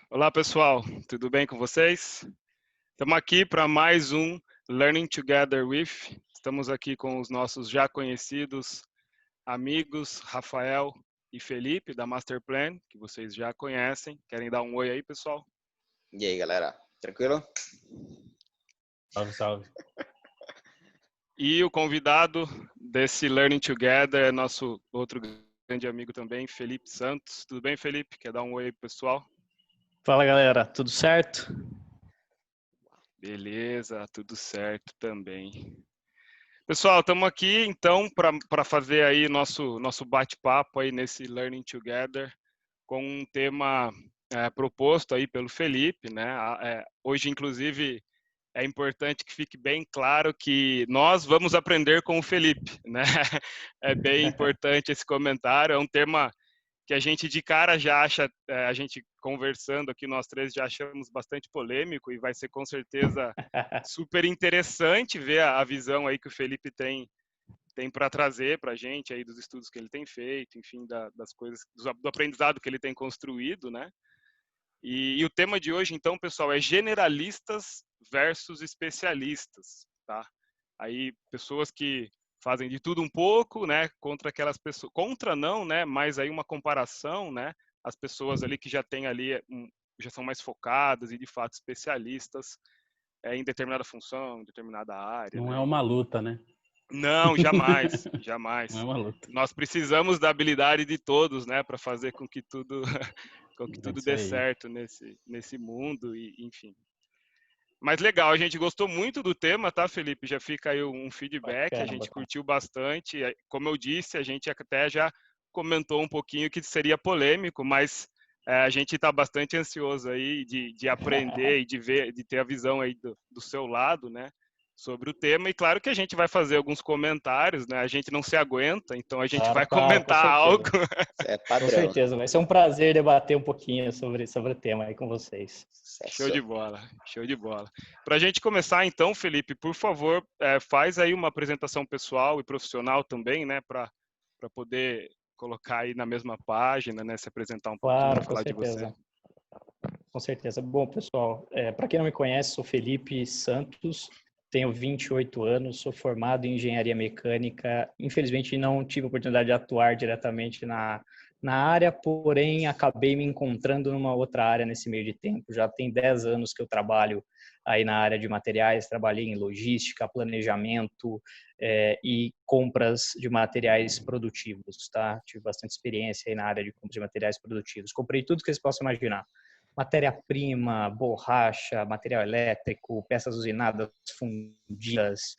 Olá, pessoal. Tudo bem com vocês? Estamos aqui para mais um Learning Together with. Estamos aqui com os nossos já conhecidos amigos, Rafael e Felipe, da Masterplan, que vocês já conhecem. Querem dar um oi aí, pessoal? E aí, galera? Tranquilo? Salve, salve. E o convidado desse Learning Together é nosso outro grande amigo também, Felipe Santos. Tudo bem, Felipe? Quer dar um oi aí, pessoal? Fala, galera, tudo certo? Beleza, tudo certo também. Pessoal, estamos aqui então para fazer aí nosso bate-papo aí nesse Learning Together com um tema proposto aí pelo Felipe, né? Hoje, inclusive, é importante que fique bem claro que nós vamos aprender com o Felipe, né? É bem importante esse comentário, é um tema que a gente de cara já acha, a gente conversando aqui, nós três já achamos bastante polêmico e vai ser com certeza super interessante ver a visão aí que o Felipe tem para trazer para a gente aí dos estudos que ele tem feito, enfim, das coisas, do aprendizado que ele tem construído, né? E o tema de hoje, então, pessoal, é generalistas versus especialistas, tá? Aí, pessoas que fazem de tudo um pouco, né, contra aquelas pessoas, contra não, né, mas aí uma comparação, né, as pessoas ali que já têm ali, já são mais focadas e de fato especialistas em determinada função, em determinada área. Não né? é uma luta, né? Não, jamais, jamais. Não é uma luta. Nós precisamos da habilidade de todos, né, para fazer com que tudo dê certo nesse mundo e enfim. Mas legal, a gente gostou muito do tema, tá, Felipe? Já fica aí um feedback, Bacana, a gente bacana. curtiu bastante. Como eu disse, a gente até já comentou um pouquinho que seria polêmico, mas a gente está bastante ansioso aí de aprender e de ver, de ter a visão aí do seu lado, né, sobre o tema. E claro que a gente vai fazer alguns comentários, né? A gente não se aguenta, então a gente vai comentar algo. É padrão. Com certeza, vai ser um prazer debater um pouquinho sobre o tema aí com vocês. Show de bola, show de bola. Para a gente começar então, Felipe, por favor, faz aí uma apresentação pessoal e profissional também, né, para poder colocar aí na mesma página, né, se apresentar um pouquinho, Claro, com falar de você. certeza. Com certeza. Bom, pessoal, para quem não me conhece, sou Felipe Santos, tenho 28 anos, sou formado em engenharia mecânica. Infelizmente, não tive a oportunidade de atuar diretamente na área, porém, acabei me encontrando numa outra área nesse meio de tempo. Já tem 10 anos que eu trabalho aí na área de materiais, trabalhei em logística, planejamento e compras de materiais produtivos, tá? Tive bastante experiência aí na área de compras de materiais produtivos. Comprei tudo que vocês possam imaginar. Matéria-prima, borracha, material elétrico, peças usinadas, fundidas,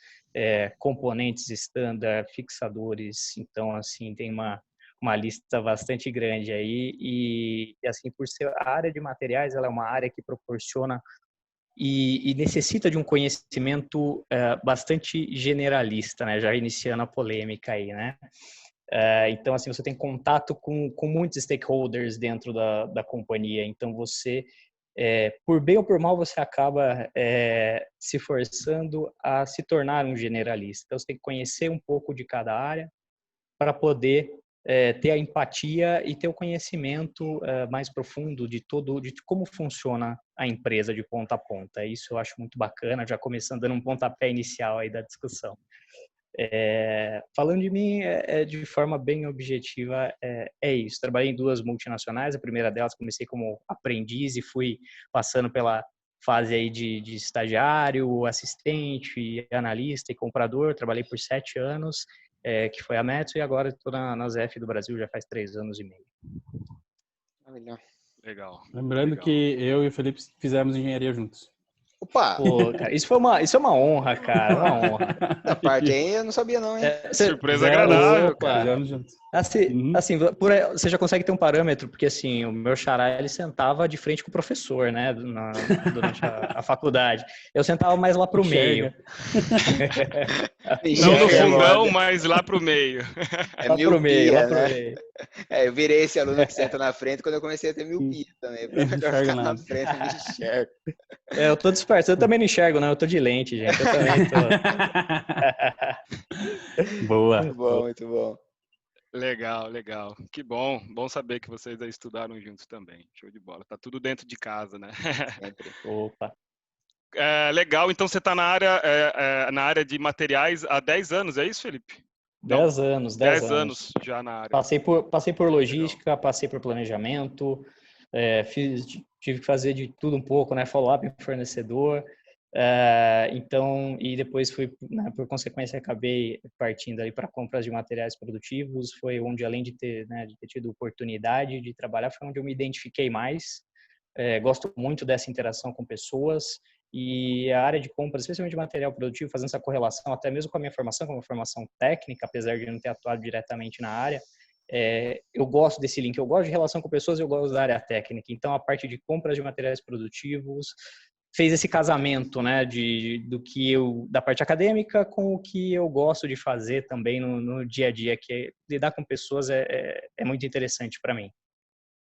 componentes standard, fixadores. Então, assim, tem uma lista bastante grande aí. E assim, por ser a área de materiais, ela é uma área que proporciona e necessita de um conhecimento bastante generalista, né? Já iniciando a polêmica aí, né? Então, assim, você tem contato com muitos stakeholders dentro da companhia. Então, você, por bem ou por mal, você acaba se forçando a se tornar um generalista. Então, você tem que conhecer um pouco de cada área para poder ter a empatia e ter o conhecimento mais profundo de como funciona a empresa de ponta a ponta. Isso eu acho muito bacana, já começando dando um pontapé inicial aí da discussão. Falando de mim de forma bem objetiva, é isso. Trabalhei em 2 multinacionais. A primeira delas comecei como aprendiz e fui passando pela fase aí de estagiário, assistente, analista e comprador. Trabalhei por 7 anos, que foi a Metso, e agora estou na ZF do Brasil já faz 3 anos e meio. Legal. Lembrando que eu e o Felipe fizemos engenharia juntos. Opa! Pô, cara, isso é uma honra, cara, uma honra. Da parte aí eu não sabia não, hein? Surpresa agradável, cara. Fizemos juntos. Assim, você já consegue ter um parâmetro, porque assim, o meu xará, ele sentava de frente com o professor, né, durante a faculdade. Eu sentava mais lá pro meio. Não no fundão, mas lá pro meio. É miopia, né? meio. Eu virei esse aluno que senta na frente quando eu comecei a ter miopia também. Pra melhor ficar na frente, eu me enxergo. Eu tô disperso. Eu também não enxergo, não. Eu tô de lente, gente. Eu também tô. Boa. Muito bom, muito bom. Legal, legal. Que bom. Bom saber que vocês aí estudaram juntos também. Show de bola. Tá tudo dentro de casa, né? Sempre. Opa, Legal. Então você está na área de materiais há 10 anos, é isso, Felipe? Não, 10 anos, 10 10 anos. anos já na área. Passei por Legal. logística, passei por planejamento, tive que fazer de tudo um pouco, né? Follow-up em fornecedor. Então, e depois fui, né, por consequência, acabei partindo ali para compras de materiais produtivos. Foi onde, além de ter, né, de ter tido oportunidade de trabalhar, foi onde eu me identifiquei mais. Gosto muito dessa interação com pessoas e a área de compras, especialmente de material produtivo, fazendo essa correlação até mesmo com a minha formação, como formação técnica, apesar de não ter atuado diretamente na área, eu gosto desse link, eu gosto de relação com pessoas, eu gosto da área técnica. Então, a parte de compras de materiais produtivos fez esse casamento, né, da parte acadêmica com o que eu gosto de fazer também no dia a dia, que lidar com pessoas é muito interessante para mim.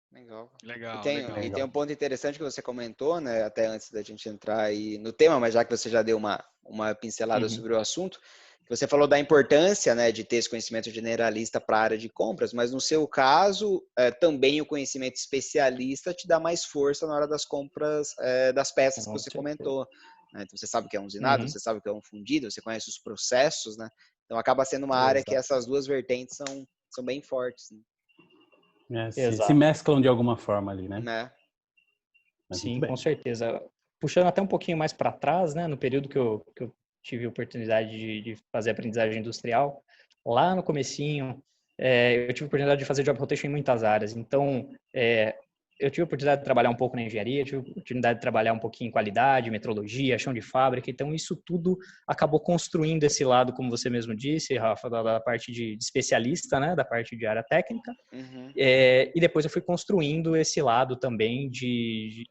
Legal. Legal, legal. E tem um ponto interessante que você comentou, né, até antes da gente entrar aí no tema, mas já que você já deu uma pincelada sobre o assunto, que você falou da importância, né, de ter esse conhecimento generalista para a área de compras, mas no seu caso, também o conhecimento especialista te dá mais força na hora das compras das peças que você comentou. Né? Então, você sabe o que é um usinado, você sabe o que é um fundido, você conhece os processos, né? Então, acaba sendo uma área que essas duas vertentes são bem fortes. Né? Se mesclam de alguma forma ali, né? Sim, com certeza. Puxando até um pouquinho mais para trás, né, no período que eu tive a oportunidade de fazer aprendizagem industrial, lá no comecinho, eu tive a oportunidade de fazer job rotation em muitas áreas. Então, eu tive a oportunidade de trabalhar um pouco na engenharia, tive a oportunidade de trabalhar um pouquinho em qualidade, metrologia, chão de fábrica. Então, isso tudo acabou construindo esse lado, como você mesmo disse, Rafa, da parte de especialista, né, da parte de área técnica. E depois eu fui construindo esse lado também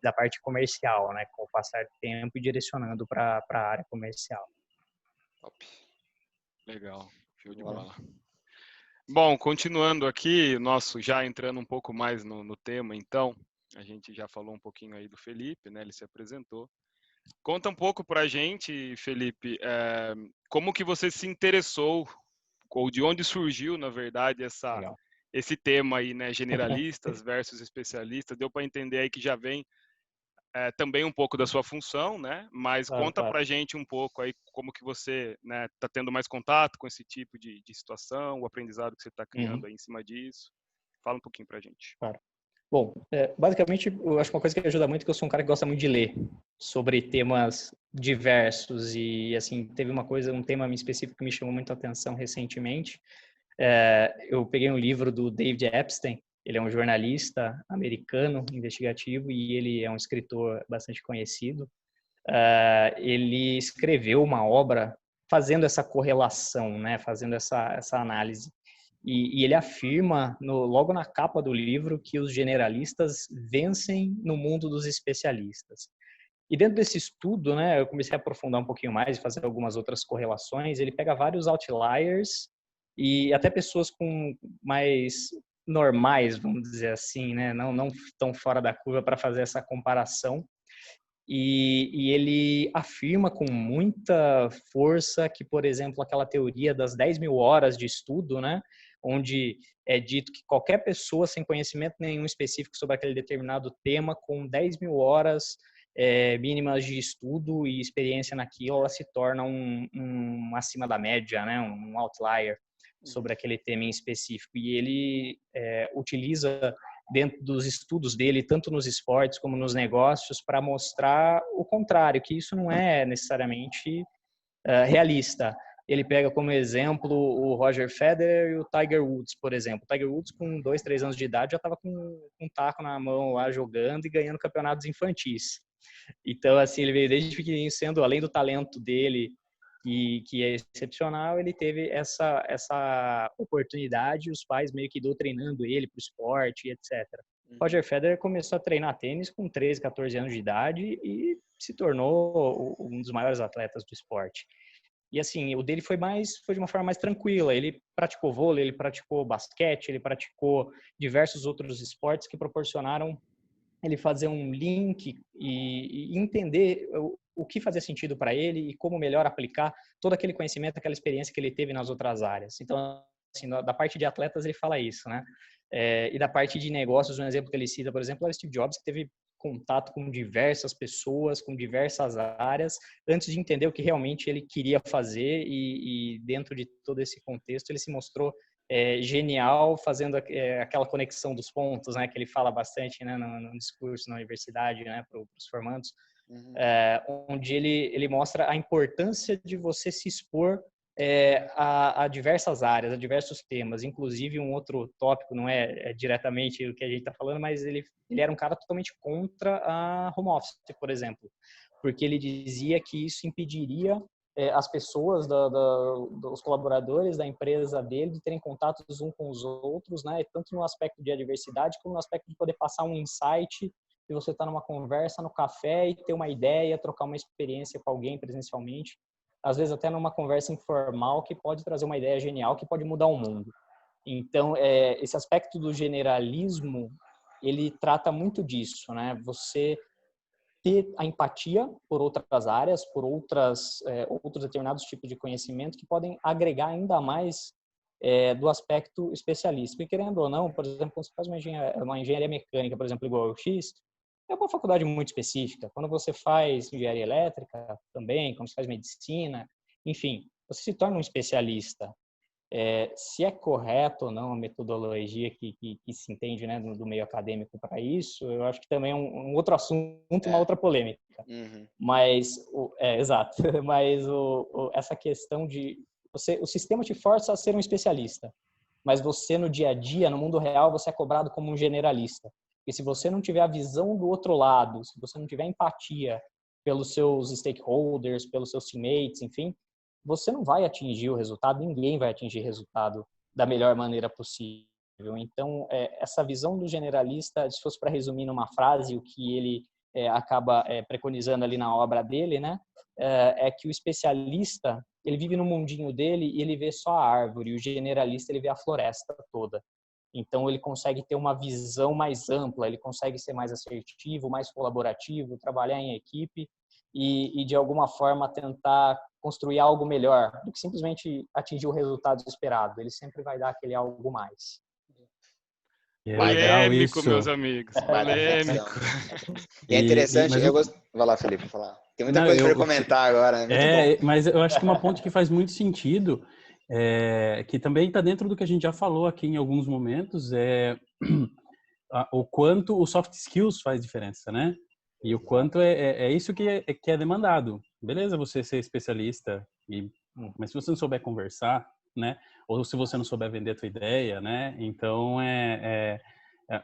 da parte comercial, né, com o passar do tempo e direcionando para a área comercial. Top. Legal, show de bola. Bom, continuando aqui, já entrando um pouco mais no tema, então, a gente já falou um pouquinho aí do Felipe, né, ele se apresentou. Conta um pouco pra gente, Felipe, como que você se interessou, ou de onde surgiu, na verdade, esse tema aí, né, generalistas versus especialistas. Deu para entender aí que já vem também um pouco da sua função, né? Mas conta pra gente um pouco aí como que você, né, tá tendo mais contato com esse tipo de situação, o aprendizado que você está criando aí em cima disso. Fala um pouquinho pra gente. Claro. Bom, basicamente, eu acho que uma coisa que ajuda muito é que eu sou um cara que gosta muito de ler sobre temas diversos e, assim, teve um tema específico que me chamou muito a atenção recentemente. Eu peguei um livro do David Epstein. Ele é um jornalista americano investigativo e ele é um escritor bastante conhecido. Ele escreveu uma obra fazendo essa correlação, né, fazendo essa análise. E ele afirma, logo na capa do livro, que os generalistas vencem no mundo dos especialistas. E dentro desse estudo, né, eu comecei a aprofundar um pouquinho mais e fazer algumas outras correlações. Ele pega vários outliers e até pessoas com mais normais, vamos dizer assim, né, não tão fora da curva para fazer essa comparação. E ele afirma com muita força que, por exemplo, aquela teoria das 10.000 horas de estudo, né, onde é dito que qualquer pessoa sem conhecimento nenhum específico sobre aquele determinado tema, com 10.000 horas mínimas de estudo e experiência naquilo, ela se torna um acima da média, né, um outlier sobre aquele tema em específico. E ele utiliza dentro dos estudos dele, tanto nos esportes como nos negócios, para mostrar o contrário, que isso não é necessariamente realista. Ele pega como exemplo o Roger Federer e o Tiger Woods, por exemplo. O Tiger Woods, com 2, 3 anos de idade, já estava com um taco na mão lá jogando e ganhando campeonatos infantis. Então, assim, ele veio desde pequenininho sendo, além do talento dele, que é excepcional, ele teve essa oportunidade, os pais meio que doutrinando ele para o esporte, etc. Roger Federer começou a treinar tênis com 13, 14 anos de idade e se tornou um dos maiores atletas do esporte. E assim, o dele foi de uma forma mais tranquila. Ele praticou vôlei, ele praticou basquete, ele praticou diversos outros esportes que proporcionaram ele fazer um link e entender o que fazia sentido para ele e como melhor aplicar todo aquele conhecimento, aquela experiência que ele teve nas outras áreas. Então, assim, da parte de atletas ele fala isso, né? E da parte de negócios, um exemplo que ele cita, por exemplo, é o Steve Jobs, que teve contato com diversas pessoas, com diversas áreas, antes de entender o que realmente ele queria fazer e dentro de todo esse contexto ele se mostrou genial, fazendo aquela conexão dos pontos, né, que ele fala bastante, né, no discurso na universidade, né, para os formandos, onde ele mostra a importância de você se expor a diversas áreas, a diversos temas, inclusive um outro tópico, não é diretamente o que a gente está falando, mas ele era um cara totalmente contra a home office, por exemplo, porque ele dizia que isso impediria as pessoas, dos colaboradores da empresa dele, de terem contatos uns com os outros, né, tanto no aspecto de adversidade, como no aspecto de poder passar um insight, de você estar numa conversa no café e ter uma ideia, trocar uma experiência com alguém presencialmente, às vezes até numa conversa informal que pode trazer uma ideia genial que pode mudar o mundo. Então, esse aspecto do generalismo, ele trata muito disso, né? Você ter a empatia por outras áreas, por outros determinados tipos de conhecimento que podem agregar ainda mais do aspecto especialista. E querendo ou não, por exemplo, quando você faz uma engenharia mecânica, por exemplo, igual ao X, é uma faculdade muito específica. Quando você faz engenharia elétrica também, quando você faz medicina, enfim, você se torna um especialista. Se é correto ou não a metodologia que se entende, né, do meio acadêmico para isso, eu acho que também é um outro assunto, uma outra polêmica. Uhum. Mas, exato, mas essa questão de o sistema te força a ser um especialista, mas você no dia a dia, no mundo real, você é cobrado como um generalista. E se você não tiver a visão do outro lado, se você não tiver empatia pelos seus stakeholders, pelos seus teammates, enfim, você não vai atingir o resultado, ninguém vai atingir o resultado da melhor maneira possível. Então, essa visão do generalista, se fosse para resumir numa frase, o que ele acaba preconizando ali na obra dele, né, é que o especialista, ele vive no mundinho dele e ele vê só a árvore, e o generalista, ele vê a floresta toda. Então, ele consegue ter uma visão mais ampla, ele consegue ser mais assertivo, mais colaborativo, trabalhar em equipe e de alguma forma, tentar construir algo melhor do que simplesmente atingir o resultado esperado. Ele sempre vai dar aquele algo mais. Polêmico, meus amigos. Polêmico. E é interessante, vai lá, Felipe, falar. Tem muita coisa para comentar agora, né? Muito bom. Mas eu acho que uma ponte que faz muito sentido, que também está dentro do que a gente já falou aqui em alguns momentos, o quanto o soft skills faz diferença, né? E o quanto é isso que é demandado. Beleza, você ser especialista, mas se você não souber conversar, né? Ou se você não souber vender a tua ideia, né? Então,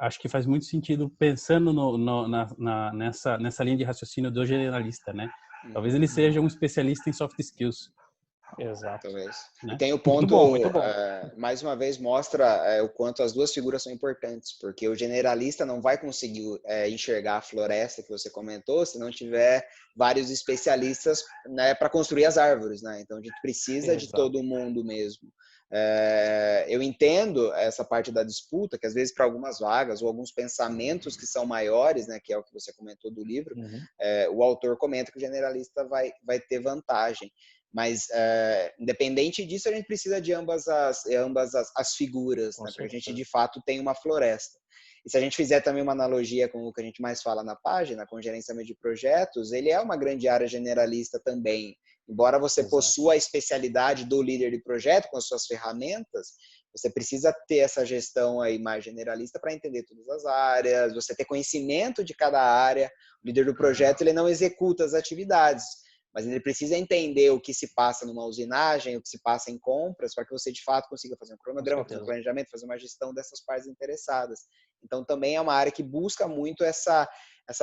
acho que faz muito sentido pensando nessa linha de raciocínio do generalista, né? Talvez ele seja um especialista em soft skills. Exato. Talvez. Né? E tem o ponto, muito bom. Mais uma vez, mostra o quanto as duas figuras são importantes, porque o generalista não vai conseguir enxergar a floresta que você comentou se não tiver vários especialistas, né, para construir as árvores, né? Então a gente precisa de todo mundo mesmo. Eu entendo essa parte da disputa, que às vezes para algumas vagas ou alguns pensamentos que são maiores, né, que é o que você comentou do livro, o autor comenta que o generalista vai ter vantagem. Mas, independente disso, a gente precisa de ambas as figuras, né, para que a gente, de fato, tenha uma floresta. E se a gente fizer também uma analogia com o que a gente mais fala na página, com gerenciamento de projetos, ele é uma grande área generalista também. Embora você possua a especialidade do líder de projeto com as suas ferramentas, você precisa ter essa gestão aí mais generalista para entender todas as áreas, você ter conhecimento de cada área. O líder do projeto, ele não executa as atividades, mas ele precisa entender o que se passa numa usinagem, o que se passa em compras, para que você, de fato, consiga fazer um cronograma, fazer um planejamento, fazer uma gestão dessas partes interessadas. Então, também é uma área que busca muito essa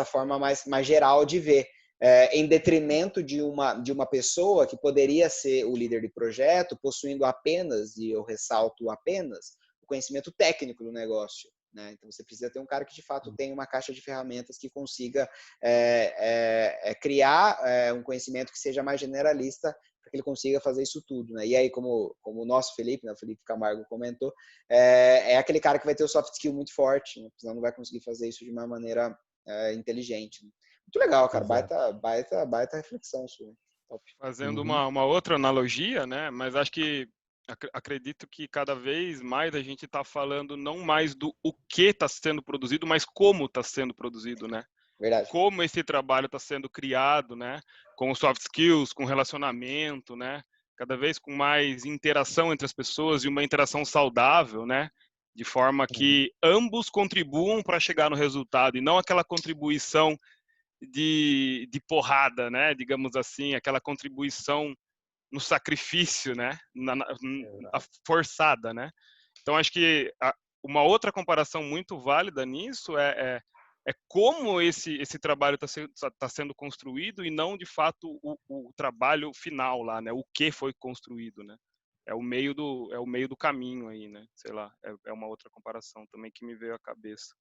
forma mais geral de ver, em detrimento de uma pessoa que poderia ser o líder de projeto, possuindo apenas, e eu ressalto apenas, o conhecimento técnico do negócio. Né? Então, você precisa ter um cara que, de fato, tenha uma caixa de ferramentas que consiga criar um conhecimento que seja mais generalista para que ele consiga fazer isso tudo. Né? E aí, como o nosso Felipe, né, o Felipe Camargo comentou, é aquele cara que vai ter o soft skill muito forte, né? Senão não vai conseguir fazer isso de uma maneira inteligente. Né? Muito legal, cara. Baita reflexão sua. Top. Fazendo uma outra analogia, né? Mas acho que acredito que cada vez mais a gente está falando não mais do o que está sendo produzido, mas como está sendo produzido, né? Verdade. Como esse trabalho está sendo criado, né? Com soft skills, com relacionamento, né? Cada vez com mais interação entre as pessoas e uma interação saudável, né? De forma que ambos contribuam para chegar no resultado e não aquela contribuição de porrada, né? Digamos assim, aquela contribuição no sacrifício, né? A forçada, né? Então acho que uma outra comparação muito válida nisso é como esse trabalho está sendo construído e não de fato o trabalho final lá, né? O que foi construído, né? É o meio do caminho aí, né? Sei lá, é uma outra comparação também que me veio à cabeça.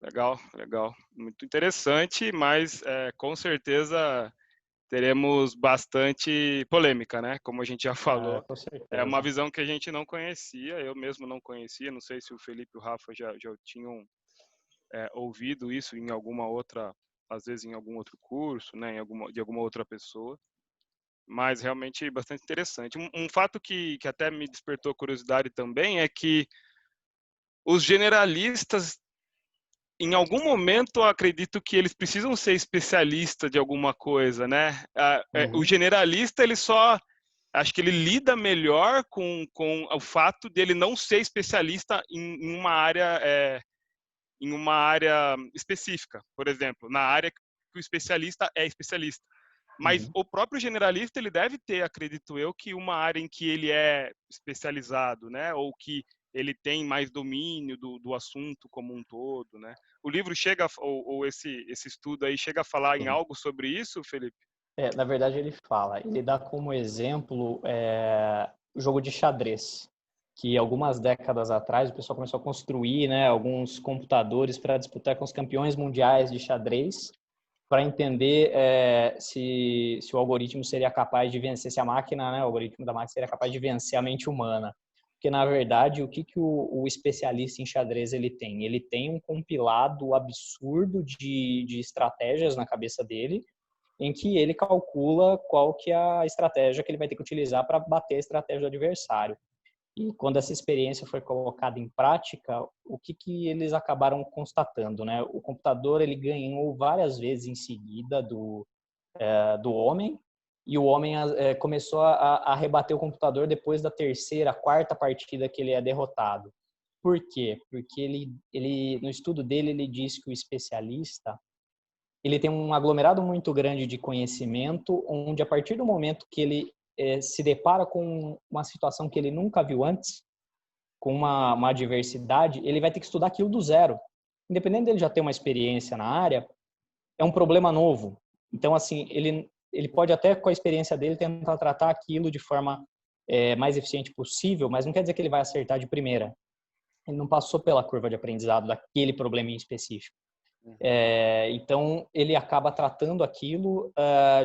Legal, legal, muito interessante, mas com certeza teremos bastante polêmica, né? Como a gente já falou, Com é uma certeza. visão que a gente não conhecia, eu mesmo não conhecia, não sei se o Felipe e o Rafa já tinham ouvido isso em alguma outra, às vezes em algum outro curso, né? De alguma outra pessoa, mas realmente bastante interessante. Um fato que até me despertou curiosidade também é que os generalistas, em algum momento, eu acredito que eles precisam ser especialistas de alguma coisa, né? O generalista, ele só, acho que ele lida melhor com o fato de ele não ser especialista em uma área específica, por exemplo, na área que o especialista é especialista. Mas o próprio generalista, ele deve ter, acredito eu, que uma área em que ele é especializado, né? Ou que ele tem mais domínio do assunto como um todo, né? O livro chega, ou esse estudo aí chega a falar em algo sobre isso, Felipe? Na verdade, ele fala, ele dá como exemplo o jogo de xadrez, que algumas décadas atrás o pessoal começou a construir, né, alguns computadores para disputar com os campeões mundiais de xadrez, para entender se o algoritmo seria capaz de vencer, se a máquina, né, o algoritmo da máquina seria capaz de vencer a mente humana. Porque, na verdade, o que o especialista em xadrez ele tem? Ele tem um compilado absurdo de estratégias na cabeça dele, em que ele calcula qual que é a estratégia que ele vai ter que utilizar para bater a estratégia do adversário. E quando essa experiência foi colocada em prática, o que eles acabaram constatando, né? O computador ele ganhou várias vezes em seguida do homem, e o homem começou a rebater o computador depois da terceira, quarta partida que ele é derrotado. Por quê? Porque ele no estudo dele ele diz que o especialista ele tem um aglomerado muito grande de conhecimento, onde a partir do momento que ele se depara com uma situação que ele nunca viu antes, com uma adversidade, ele vai ter que estudar aquilo do zero. Independente dele já ter uma experiência na área, é um problema novo. Então, assim, ele pode até, com a experiência dele, tentar tratar aquilo de forma mais eficiente possível, mas não quer dizer que ele vai acertar de primeira. Ele não passou pela curva de aprendizado daquele problema em específico. Então, ele acaba tratando aquilo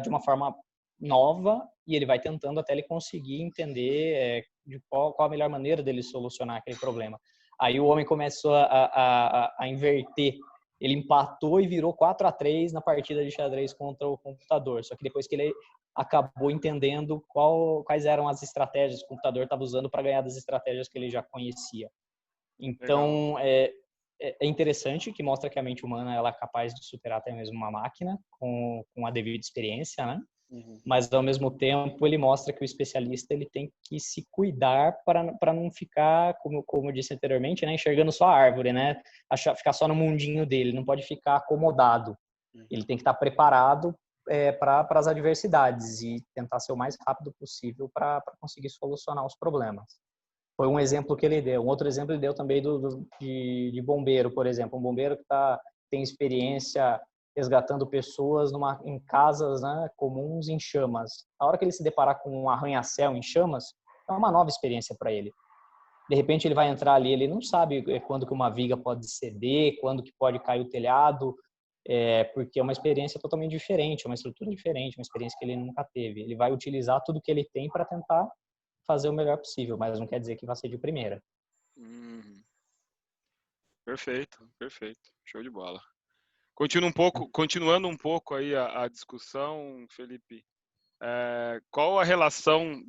de uma forma nova e ele vai tentando até ele conseguir entender qual a melhor maneira dele solucionar aquele problema. Aí o homem começou a inverter. Ele empatou e virou 4-3 na partida de xadrez contra o computador. Só que depois que ele acabou entendendo quais eram as estratégias que o computador estava usando para ganhar das estratégias que ele já conhecia. Então, é interessante que mostra que a mente humana ela é capaz de superar até mesmo uma máquina com a devida experiência, né? Mas, ao mesmo tempo, ele mostra que o especialista ele tem que se cuidar para não ficar, como eu disse anteriormente, né, enxergando só a árvore, né? Ficar só no mundinho dele, não pode ficar acomodado. Ele tem que estar preparado para as adversidades e tentar ser o mais rápido possível para conseguir solucionar os problemas. Foi um exemplo que ele deu. Um outro exemplo ele deu também de bombeiro, por exemplo. Um bombeiro que tem experiência resgatando pessoas em casas, né, comuns em chamas. A hora que ele se deparar com um arranha-céu em chamas, é uma nova experiência para ele. De repente ele vai entrar ali, ele não sabe quando que uma viga pode ceder, quando que pode cair o telhado, porque é uma experiência totalmente diferente, uma estrutura diferente, uma experiência que ele nunca teve. Ele vai utilizar tudo que ele tem para tentar fazer o melhor possível, mas não quer dizer que vai ser de primeira. Perfeito, perfeito. Show de bola. Continuando um pouco aí a discussão, Felipe, qual a relação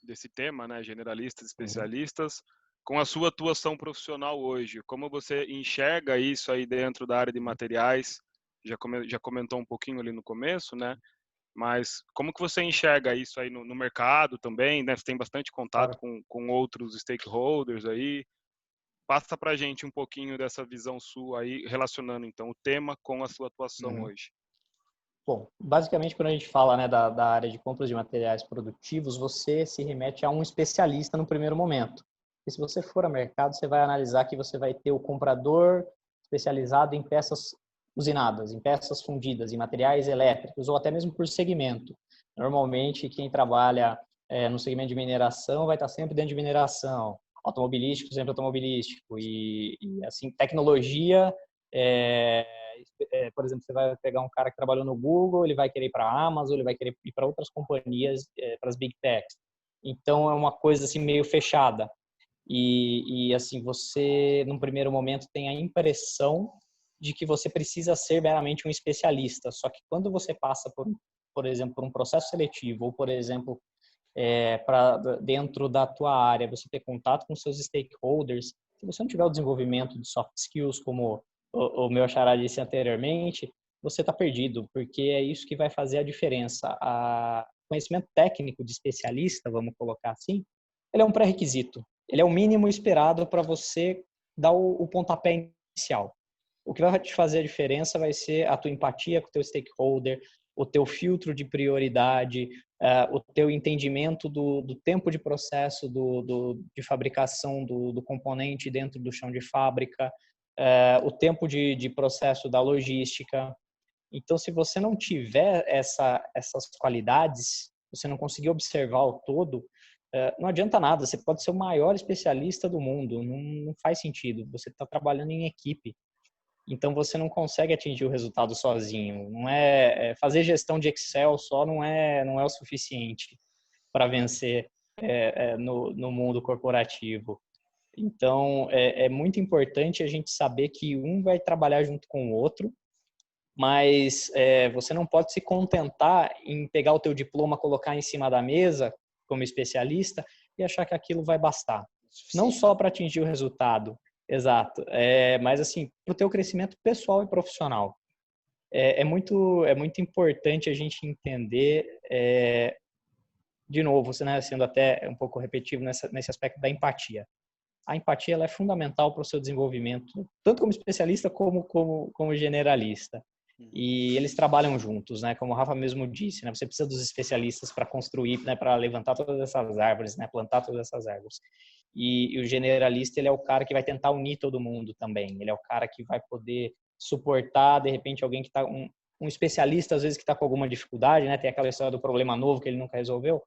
desse tema, né? Generalistas, especialistas, com a sua atuação profissional hoje. Como você enxerga isso aí dentro da área de materiais? Já comentou um pouquinho ali no começo, né? Mas como que você enxerga isso aí no mercado também, né? Você tem bastante contato com outros stakeholders aí. Passa para a gente um pouquinho dessa visão sua aí, relacionando então o tema com a sua atuação hoje. Bom, basicamente quando a gente fala, né, da área de compras de materiais produtivos, você se remete a um especialista no primeiro momento. E se você for a mercado, você vai analisar que você vai ter o comprador especializado em peças usinadas, em peças fundidas, em materiais elétricos, ou até mesmo por segmento. Normalmente, quem trabalha no segmento de mineração vai estar sempre dentro de mineração, automobilístico, sempre automobilístico, e assim, tecnologia, por exemplo, você vai pegar um cara que trabalhou no Google, ele vai querer ir para a Amazon, ele vai querer ir para outras companhias, para as Big Techs. Então, é uma coisa assim meio fechada. E assim, você, num primeiro momento, tem a impressão de que você precisa ser meramente um especialista. Só que quando você passa por exemplo, por um processo seletivo, ou, por exemplo, para dentro da tua área, você ter contato com seus stakeholders, se você não tiver o desenvolvimento de soft skills, como o meu xará disse anteriormente, você está perdido, porque é isso que vai fazer a diferença. O conhecimento técnico de especialista, vamos colocar assim, ele é um pré-requisito. Ele é o mínimo esperado para você dar o pontapé inicial. O que vai te fazer a diferença vai ser a tua empatia com o teu stakeholder, o teu filtro de prioridade, o teu entendimento do tempo de processo de fabricação do componente dentro do chão de fábrica, o tempo de processo da logística. Então, se você não tiver essas qualidades, você não conseguir observar o todo, não adianta nada. Você pode ser o maior especialista do mundo, não faz sentido. Você está trabalhando em equipe. Então, você não consegue atingir o resultado sozinho. Não fazer gestão de Excel só não é o suficiente para vencer no mundo corporativo. Então, é muito importante a gente saber que um vai trabalhar junto com o outro, mas você não pode se contentar em pegar o teu diploma, colocar em cima da mesa como especialista e achar que aquilo vai bastar. Não só para atingir o resultado, exato, mas assim, para o teu crescimento pessoal e profissional. É muito importante a gente entender, de novo, né, sendo até um pouco repetitivo nesse aspecto da empatia. A empatia ela é fundamental para o seu desenvolvimento, tanto como especialista como generalista. E eles trabalham juntos, né? Como o Rafa mesmo disse, né? Você precisa dos especialistas para construir, né? Para levantar todas essas árvores, né? Plantar todas essas árvores. E o generalista, ele é o cara que vai tentar unir todo mundo também. Ele é o cara que vai poder suportar, de repente, alguém que está... Um especialista, às vezes, que está com alguma dificuldade, né? Tem aquela história do problema novo que ele nunca resolveu.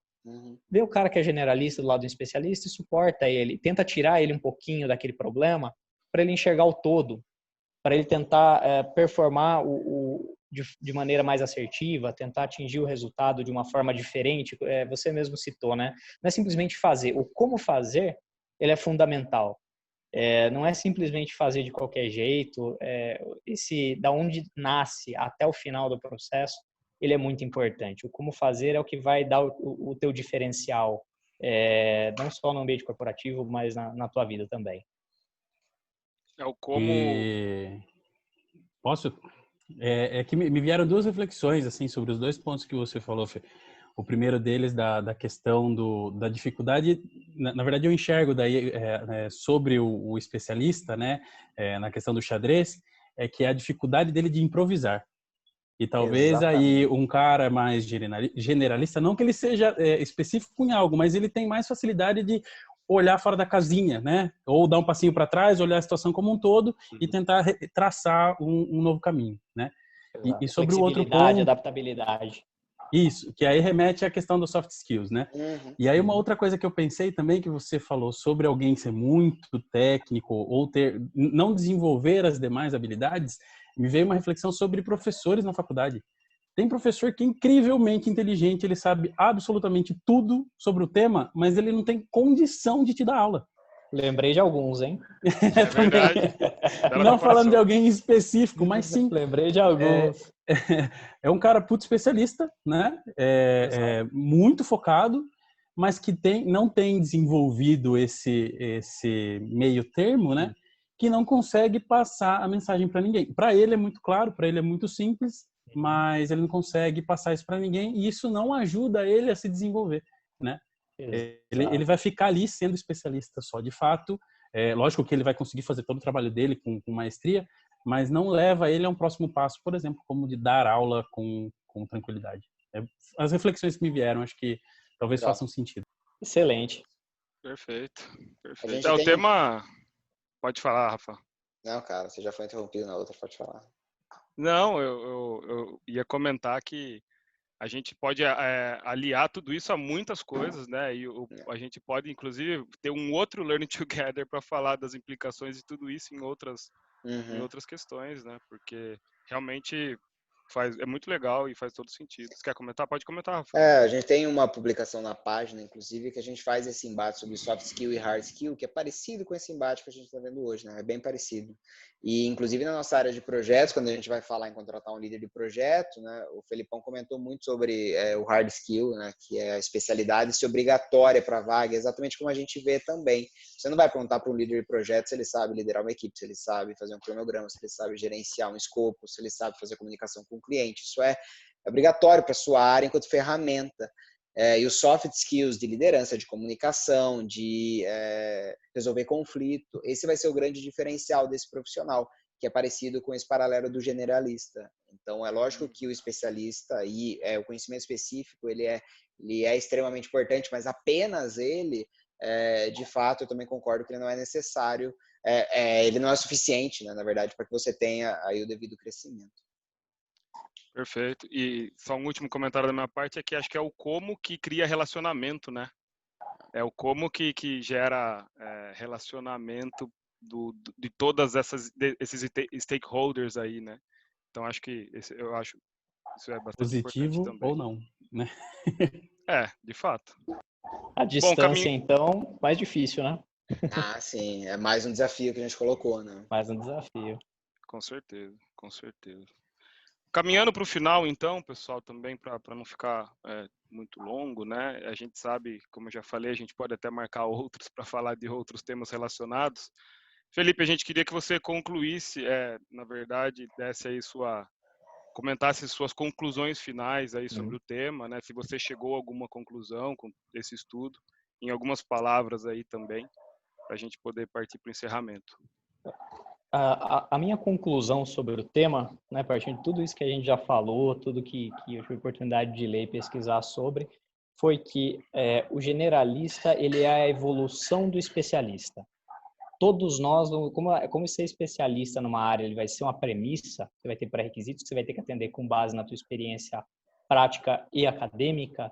Vê o cara que é generalista do lado do especialista e suporta ele. Tenta tirar ele um pouquinho daquele problema para ele enxergar o todo, para ele tentar performar de maneira mais assertiva, tentar atingir o resultado de uma forma diferente. Você mesmo citou, né? Não é simplesmente fazer. O como fazer, ele é fundamental. Não é simplesmente fazer de qualquer jeito. Da onde nasce até o final do processo, ele é muito importante. O como fazer é o que vai dar o teu diferencial, não só no ambiente corporativo, mas na tua vida também. É o como... Posso? É que me vieram duas reflexões assim sobre os dois pontos que você falou, Fê. O primeiro deles da questão da dificuldade, na verdade eu enxergo daí sobre o especialista, né, na questão do xadrez, que é a dificuldade dele de improvisar. E talvez Exatamente. aí um cara mais generalista, não que ele seja específico em algo, mas ele tem mais facilidade de olhar fora da casinha, né? Ou dar um passinho para trás, olhar a situação como um todo e tentar traçar um novo caminho, né? E sobre o outro ponto... Adaptabilidade. Isso, que aí remete à questão dos soft skills, né? E aí uma outra coisa que eu pensei também, que você falou sobre alguém ser muito técnico ou não desenvolver as demais habilidades, me veio uma reflexão sobre professores na faculdade. Tem professor que é incrivelmente inteligente, ele sabe absolutamente tudo sobre o tema, mas ele não tem condição de te dar aula. Lembrei de alguns, hein? É verdade. Não falando de alguém específico, mas sim. Lembrei de alguns. É um cara puto especialista, né? Muito focado, mas que não tem desenvolvido esse meio termo, né? Que não consegue passar a mensagem para ninguém. Para ele é muito claro, para ele é muito simples, mas ele não consegue passar isso para ninguém e isso não ajuda ele a se desenvolver, né? Ele vai ficar ali sendo especialista só. De fato, lógico que ele vai conseguir fazer todo o trabalho dele com maestria, mas não leva ele a um próximo passo, por exemplo, como de dar aula com tranquilidade. As reflexões que me vieram, acho que talvez façam sentido. Excelente. Perfeito. O tema... Pode falar, Rafa. Não, cara, você já foi interrompido na outra, pode falar. Não, eu ia comentar que a gente pode aliar tudo isso a muitas coisas, né? E a gente pode, inclusive, ter um outro Learning Together para falar das implicações de tudo isso em outras questões, né? Porque realmente é muito legal e faz todo sentido. Você quer comentar? Pode comentar, Rafa. A gente tem uma publicação na página, inclusive, que a gente faz esse embate sobre soft skill e hard skill, que é parecido com esse embate que a gente está vendo hoje, né? É bem parecido. E, inclusive, na nossa área de projetos, quando a gente vai falar em contratar um líder de projeto, né? O Felipão comentou muito sobre o hard skill, né? Que é a especialidade se obrigatória para a vaga, exatamente como a gente vê também. Você não vai perguntar para um líder de projeto se ele sabe liderar uma equipe, se ele sabe fazer um cronograma, se ele sabe gerenciar um escopo, se ele sabe fazer comunicação com o cliente. Isso é obrigatório para a sua área enquanto ferramenta. E os soft skills de liderança, de comunicação, de resolver conflito, esse vai ser o grande diferencial desse profissional, que é parecido com esse paralelo do generalista. Então, é lógico que o especialista e o conhecimento específico, ele é extremamente importante, mas apenas ele, de fato, eu também concordo que ele não é necessário, ele não é suficiente, né, na verdade, para que você tenha aí o devido crescimento. Perfeito. E só um último comentário da minha parte é que acho que é o como que cria relacionamento, né? É o como que gera relacionamento de todas esses stakeholders aí, né? Então acho que eu acho isso é bastante positivo importante também. Ou não, né? De fato. A distância, então, mais difícil, né? Sim. É mais um desafio que a gente colocou, né? Mais um desafio. Com certeza, com certeza. Caminhando para o final, então, pessoal, também para não ficar muito longo, né? A gente sabe, como eu já falei, a gente pode até marcar outros para falar de outros temas relacionados. Felipe, a gente queria que você concluísse, na verdade, comentasse suas conclusões finais aí sobre o tema, né? Se você chegou a alguma conclusão com esse estudo, em algumas palavras aí também, para a gente poder partir para o encerramento. A minha conclusão sobre o tema, né, partindo de tudo isso que a gente já falou, tudo que eu tive a oportunidade de ler e pesquisar sobre, foi que o generalista, ele é a evolução do especialista. Todos nós, como ser especialista numa área, ele vai ser uma premissa, você vai ter pré-requisitos que você vai ter que atender com base na tua experiência prática e acadêmica,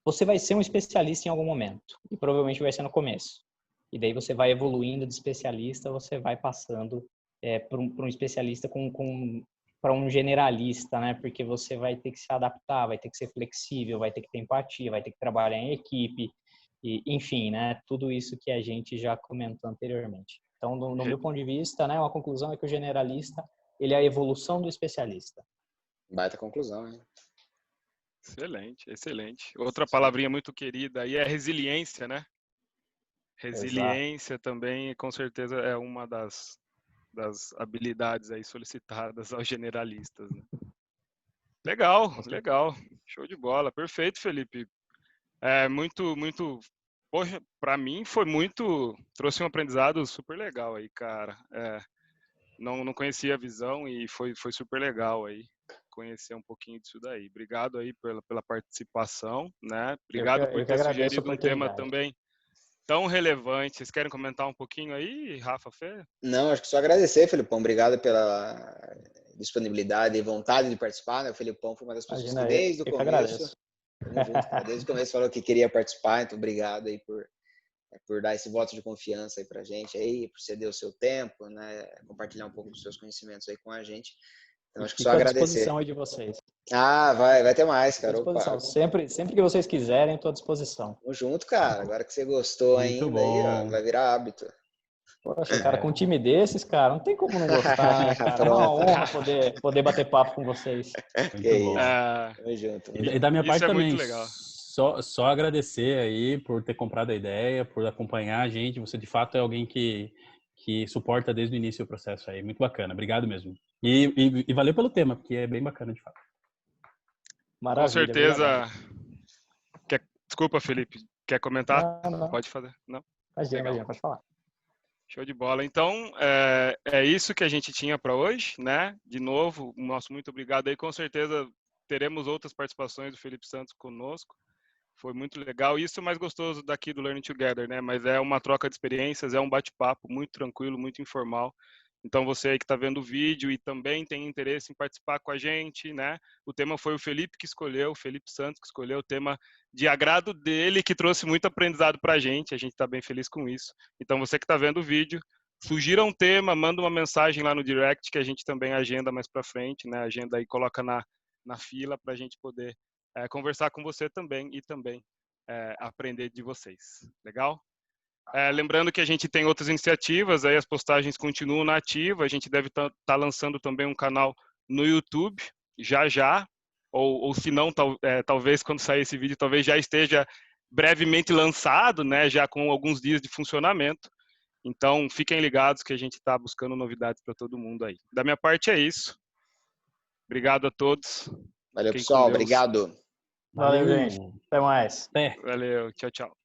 você vai ser um especialista em algum momento, e provavelmente vai ser no começo. E daí você vai evoluindo de especialista, você vai passando para um especialista para um generalista, né? Porque você vai ter que se adaptar, vai ter que ser flexível, vai ter que ter empatia, vai ter que trabalhar em equipe, e, enfim, né? Tudo isso que a gente já comentou anteriormente. Então, no meu ponto de vista, né? Uma conclusão é que o generalista, ele é a evolução do especialista. Baita conclusão, hein? Excelente, excelente. Outra palavrinha muito querida aí é resiliência, né? Resiliência também, com certeza, é uma das habilidades aí solicitadas aos generalistas, né? Legal. Show de bola. Perfeito, Felipe. Poxa, para mim trouxe um aprendizado super legal aí, cara. Não conhecia a visão e foi super legal aí conhecer um pouquinho disso daí. Obrigado aí pela participação, né? Obrigado por ter sugerido um tema também tão relevante. Vocês querem comentar um pouquinho aí, Rafa, Fê? Não, acho que só agradecer, Felipão. Obrigado pela disponibilidade e vontade de participar, né? O Felipão foi uma das pessoas que desde o começo, desde o começo falou que queria participar, então obrigado aí por dar esse voto de confiança aí pra gente aí, por ceder o seu tempo, né? Compartilhar um pouco dos seus conhecimentos aí com a gente. Então acho que só agradecer. Fico à disposição aí de vocês. Vai ter mais, cara. Sempre que vocês quiserem, estou à disposição. Tamo junto, cara. Agora que você gostou Muito ainda, bom. aí, ó, vai virar hábito. Poxa, cara, com um time desses, cara, não tem como não gostar, né, cara? É uma honra poder bater papo com vocês. Muito bom. Tamo junto. E da minha parte também, muito legal. só agradecer aí por ter comprado a ideia, por acompanhar a gente. Você, de fato, é alguém que suporta desde o início o processo aí. Muito bacana. Obrigado mesmo. E valeu pelo tema, porque é bem bacana, de fato. Maravilha. Com certeza. Obrigado. Desculpa, Felipe. Quer comentar? Não. Pode fazer. Não? Imagina, pode falar. Show de bola. Então, é isso que a gente tinha para hoje, né? De novo, nosso muito obrigado aí. Com certeza teremos outras participações do Felipe Santos conosco. Foi muito legal. Isso é o mais gostoso daqui do Learning Together, né? Mas é uma troca de experiências, é um bate-papo muito tranquilo, muito informal. Então, você aí que está vendo o vídeo e também tem interesse em participar com a gente, né? O tema foi o Felipe que escolheu, o Felipe Santos que escolheu o tema de agrado dele, que trouxe muito aprendizado para a gente está bem feliz com isso. Então, você que está vendo o vídeo, sugira um tema, manda uma mensagem lá no direct, que a gente também agenda mais para frente, né? Agenda aí, coloca na fila para a gente poder conversar com você também e também aprender de vocês. Legal? Lembrando que a gente tem outras iniciativas, aí as postagens continuam na ativa, a gente deve estar lançando também um canal no YouTube, já, ou se não, talvez quando sair esse vídeo, talvez já esteja brevemente lançado, né, já com alguns dias de funcionamento. Então, fiquem ligados que a gente está buscando novidades para todo mundo aí. Da minha parte é isso. Obrigado a todos. Valeu, Fiquem pessoal. com Deus. Obrigado. Valeu, gente. Até mais. Até. Valeu, tchau, tchau.